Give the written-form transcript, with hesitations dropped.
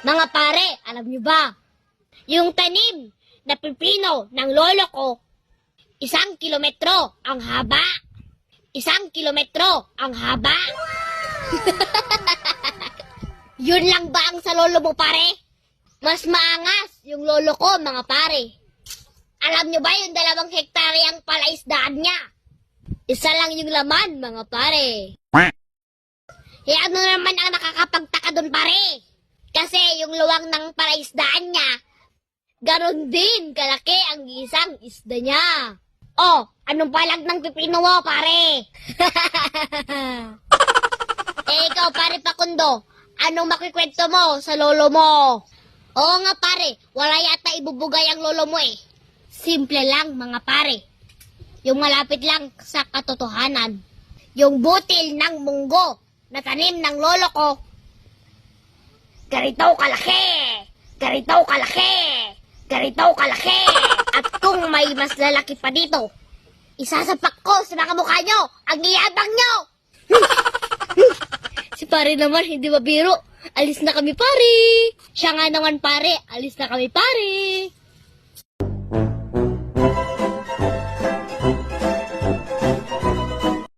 Mga pare, alam nyo ba? Yung tanim na pipino ng lolo ko, 1 kilometro ang haba. 1 kilometro ang haba. Yun lang ba ang sa lolo mo, pare? Mas maangas yung lolo ko, mga pare. Alam nyo ba yung 2 hektaryang palaisdaan niya? Isa lang yung laman, mga pare. Eh ano naman ang nakakapagtaka doon, pare? Kasi yung luwang ng palaisdaan niya, ganon din kalaki ang isang isda niya. Oh, anong palag ng pipino mo, pare? Eh ikaw, pare Pakundo, anong makikwento mo sa lolo mo? Oo nga, pare, wala yata ibubugay ang lolo mo eh. Simple lang, mga pare. Yung malapit lang sa katotohanan. Yung butil ng munggo na tanim ng lolo ko, ganito kalaki! Ganito kalaki! Ganito kalaki! At kung may mas lalaki pa dito, isasapak ko sa mga mukha nyo ang iyabang nyo! Si pare naman, hindi mabiro. Alis na kami, pare! Siya nga naman, pare, alis na kami, pare!